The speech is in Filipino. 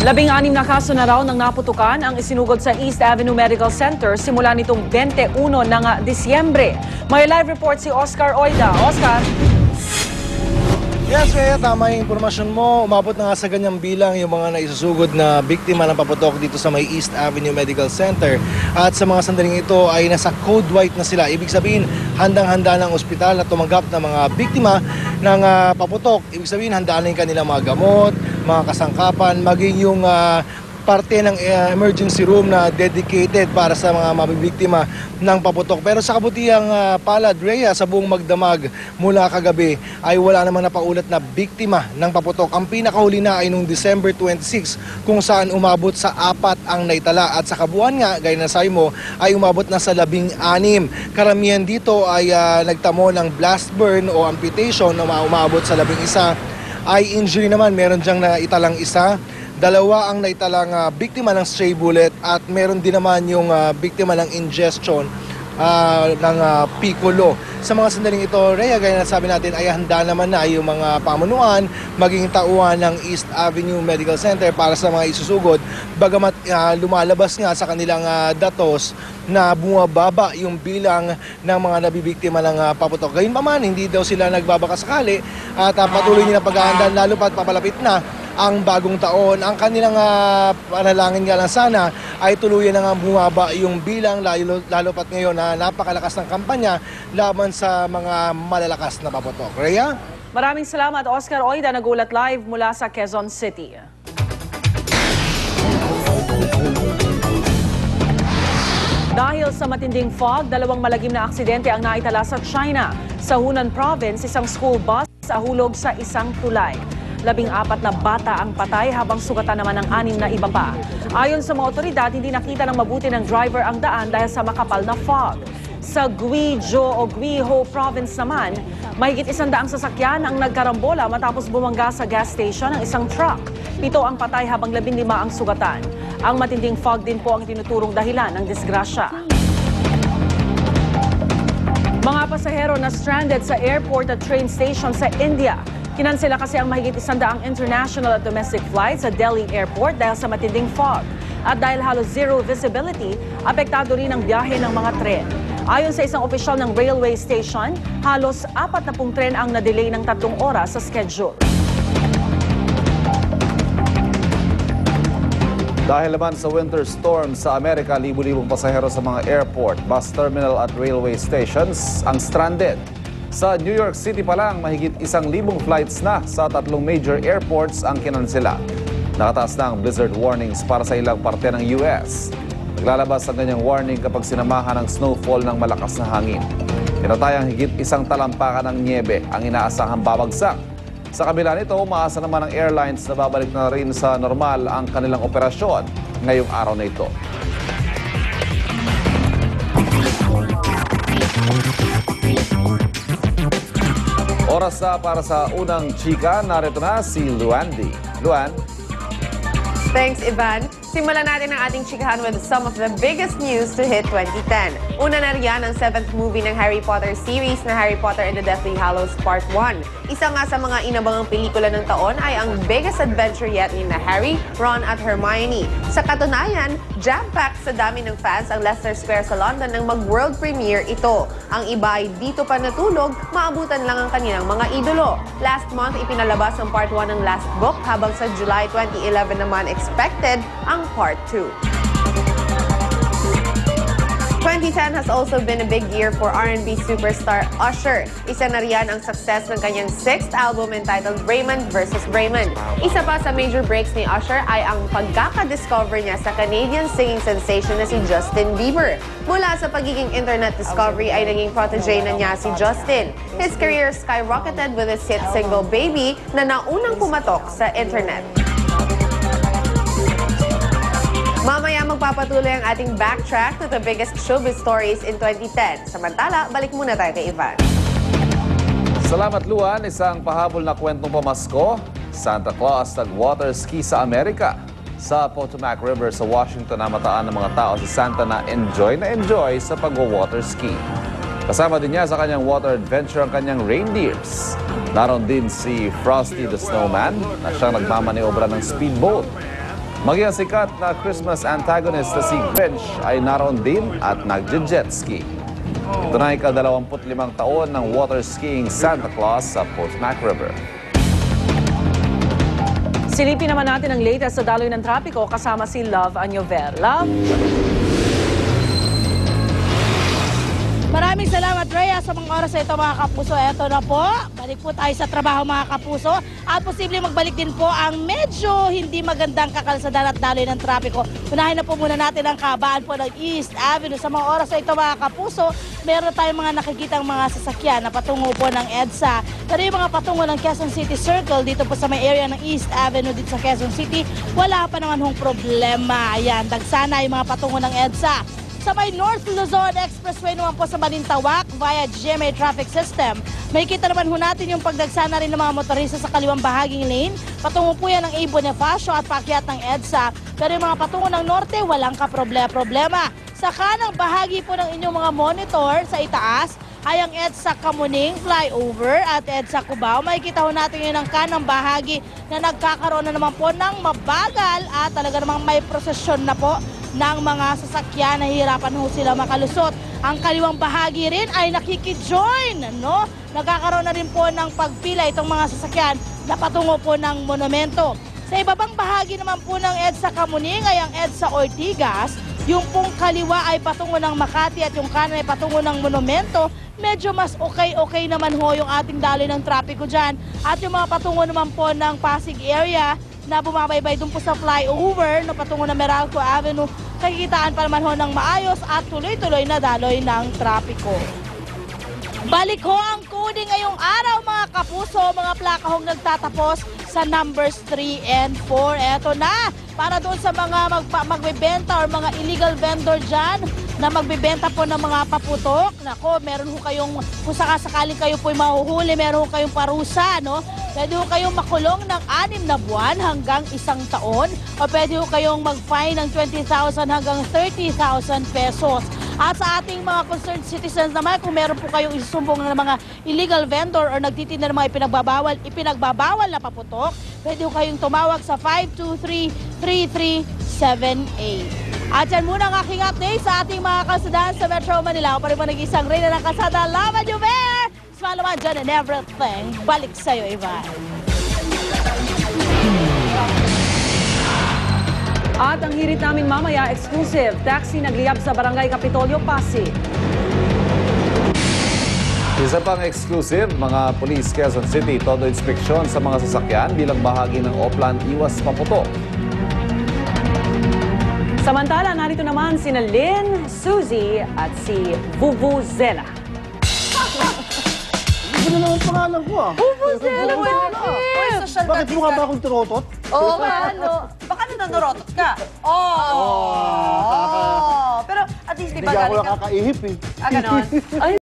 16 na kaso na raw ng naputukan ang isinugod sa East Avenue Medical Center simula nitong 21 ng Disyembre. May live report si Oscar Oida. Oscar? Yes, kaya tama yung impormasyon mo. Umabot na nga sa ganyang bilang yung mga naisusugod na biktima ng paputok dito sa may East Avenue Medical Center. At sa mga sandaling ito ay nasa code white na sila. Ibig sabihin, handang-handa ng ospital na tumanggap ng mga biktima ng paputok. Ibig sabihin, handaan na yung kanilang mga gamot, mga kasangkapan, maging yung parte ng emergency room na dedicated para sa mga mabibiktima ng paputok. Pero sa kabutihang palad, Rhea, sa buong magdamag mula kagabi ay wala namang napaulat na biktima ng paputok. Ang pinakahuli na ay noong December 26 kung saan umabot sa 4 ang naitala at sa kabuuan nga, gaya na sabi mo, ay umabot na sa 16. Karamihan dito ay nagtamo ng blast burn o amputation na umabot sa 11. Ay injury naman, meron dyang naitalang isa. 2 ang naitalang biktima ng stray bullet at meron din naman yung biktima ng ingestion ng piccolo. Sa mga sandaling ito, Rhea, gaya na sabi natin, ay handa naman na yung mga pamunuan, maging tauhan ng East Avenue Medical Center para sa mga isusugod. Bagamat lumalabas nga sa kanilang datos na bumababa yung bilang ng mga nabibiktima ng paputok. Gayunpaman, hindi daw sila nagbabakasakali at patuloy nila paghahanda lalo pat papalapit na ang bagong taon. Ang kanilang panalangin nga lang sana ay tuluyan na nga bumaba yung bilang lalo pat ngayon na napakalakas ng kampanya laban sa mga malalakas na paputok. Rhea? Maraming salamat, Oscar Oida, nagulat live mula sa Quezon City. Dahil sa matinding fog, 2 malagim na aksidente ang naitala sa China. Sa Hunan Province, isang school bus ahulog sa isang tulay. 14 na bata ang patay habang sugatan naman ang 6 na iba pa. Ayon sa mga otoridad, hindi nakita ng mabuti ng driver ang daan dahil sa makapal na fog. Sa Guizhou o Guizhou Province naman, mahigit 100 sasakyan ang nagkarambola matapos bumangga sa gas station ng isang truck. 7 ang patay habang 15 ang sugatan. Ang matinding fog din po ang tinuturong dahilan ng disgrasya. Mga pasahero na stranded sa airport at train station sa India. Kinansela kasi ang mahigit 100 international at domestic flights sa Delhi Airport dahil sa matinding fog. At dahil halos zero visibility, apektado rin ang biyahe ng mga tren. Ayon sa isang opisyal ng railway station, halos 40 tren ang na-delay ng 3 oras sa schedule. Dahil naman sa winter storm sa Amerika, libu-libong pasahero sa mga airport, bus terminal at railway stations ang stranded. Sa New York City pa lang, mahigit 1,000 flights na sa 3 major airports ang kinansela. Nakataas na ang blizzard warnings para sa ilang parte ng US. Naglalabas ang ganyang warning kapag sinamahan ng snowfall ng malakas na hangin. Tinatayang higit 1 talampakan ng niebe ang inaasahang babagsak. Sa kabila nito, umaasa naman ang airlines na babalik na rin sa normal ang kanilang operasyon ngayong araw na ito. Oras na para sa unang chika. Narito na si Luandy. Luan? Thanks, Ivan. Simulan natin ang ating chikahan with some of the biggest news to hit 2010. Una na riyan ang 7th movie ng Harry Potter series na Harry Potter and the Deathly Hallows Part 1. Isa nga sa mga inabangang pelikula ng taon ay ang biggest adventure yet ni na Harry, Ron at Hermione. Sa katunayan, jam-packed sa dami ng fans ang Leicester Square sa London nang mag-world premiere ito. Ang iba ay dito pa natulog, maabutan lang ang kanilang mga idolo. Last month, ipinalabas ang Part 1 ng Last Book habang sa July 2011 naman expected ang Part 2. 2010 has also been a big year for R&B superstar Usher. Isa na riyan ang success ng kanyang 6th album entitled Raymond vs. Raymond. Isa pa sa major breaks ni Usher ay ang pagkakadiscover niya sa Canadian singing sensation na si Justin Bieber. Mula sa pagiging internet discovery ay naging protege na niya si Justin. His career skyrocketed with his hit single Baby na naunang pumatok sa internet. Mamaya magpapatuloy ang ating backtrack to the biggest showbiz stories in 2010. Samantala, balik muna tayo kay Ivan. Salamat, Luan. Isang pahabol na kwentong pamasko. Santa Claus nag-water ski sa Amerika. Sa Potomac River sa Washington, namataan ng mga tao si Santa na enjoy sa pag-water ski. Kasama din niya sa kanyang water adventure ang kanyang reindeers. Naroon din si Frosty the Snowman na siyang nagmamaniobra ng speedboat. Maging ang sikat na Christmas antagonist na si Grinch ay naroon din at nag-jet ski. Ito na ika-25 taon ng water skiing Santa Claus sa Postmac River. Silipin naman natin ang latest sa daloy ng trapiko kasama si Love Anyover. Love? Maraming salamat, Rhea, sa mga oras sa ito, mga kapuso. Eto na po, balik po tayo sa trabaho, mga kapuso. At posible magbalik din po ang medyo hindi magandang kakalsadan at daloy ng trapiko. Unahin na po muna natin ang kabaan po ng East Avenue. Sa mga oras sa ito, mga kapuso, meron tayong mga nakikitang mga sasakyan na patungo po ng EDSA. Pero yung mga patungo ng Quezon City Circle, dito po sa may area ng East Avenue dito sa Quezon City, wala pa naman hong problema. Ayan, dagsana yung mga patungo ng EDSA. Sa may North Luzon Expressway naman po sa Balintawak via GMA Traffic System, may kita naman ho natin yung pagdagsana rin ng mga motorista sa kaliwang bahaging lane. Patungo po yan ng A. Bonifacio at paakyat ng EDSA. Pero yung mga patungo ng Norte, walang kaproblema. Sa kanang bahagi po ng inyong mga monitor sa itaas, ay ang EDSA Kamuning Flyover at EDSA Cubao. Makikita ho natin yun ang kanang bahagi na nagkakaroon na naman po ng mabagal at talaga namang may prosesyon na po ng mga sasakyan. Nahihirapan ho sila makalusot. Ang kaliwang bahagi rin ay nakikijoin, no? Nagkakaroon na rin po ng pagpila itong mga sasakyan na patungo po ng monumento. Sa ibabang bahagi naman po ng EDSA Kamuning ay ang EDSA Ortigas. Yung pong kaliwa ay patungo ng Makati at yung kanan ay patungo ng monumento. Medyo mas okay naman ho yung ating daloy ng trapiko dyan. At yung mga patungo naman po ng Pasig area na bumabaybay dun po sa flyover na patungo ng Meralco Avenue, kakikitaan pa naman ho ng maayos at tuloy-tuloy na daloy ng trapiko. Balik ho ang coding ngayong araw, mga kapuso, mga plaka hong nagtatapos sa numbers 3 and 4. Eto na, para doon sa mga magbebenta or mga illegal vendor dyan na magbebenta po ng mga paputok. Nako, meron ho kayong, kung sakasakaling kayo po'y mahuhuli, meron ho kayong parusa, no? Pwede ho kayong makulong ng 6 na buwan hanggang 1 taon o pwede ho kayong mag-fine ng 20,000 hanggang 30,000 pesos. At sa ating mga concerned citizens naman, kung meron po kayong isusumbong ng mga illegal vendor or nagtitinda ng mga ipinagbabawal na paputok, pwede ho kayong tumawag sa 523-3378. At yan muna ang aking update sa ating mga kalsadahan sa Metro Manila. Ako pa rin po nag-isang reyna ng kalsada, Lava Juver! Smile naman dyan and everything. Balik sa'yo, Ivan. At ang hirit namin mamaya, exclusive. Taxi nagliyab sa Barangay Kapitolyo, Pasig. Isa pang exclusive, mga Police Quezon City, todo inspeksyon sa mga sasakyan bilang bahagi ng Oplan Iwas Paputok. Samantala, narito naman sina Lynn, Suzy at si Vuvuzela. Ano naman pangalan ko ah? Vuvuzela, Bakit mukha ba akong turotot? Oo nga, no? Baka nanonorotot ka. Pero at least, di Hindi ba ako galing ka? nakakaihip eh. Ah, ganon. Ay,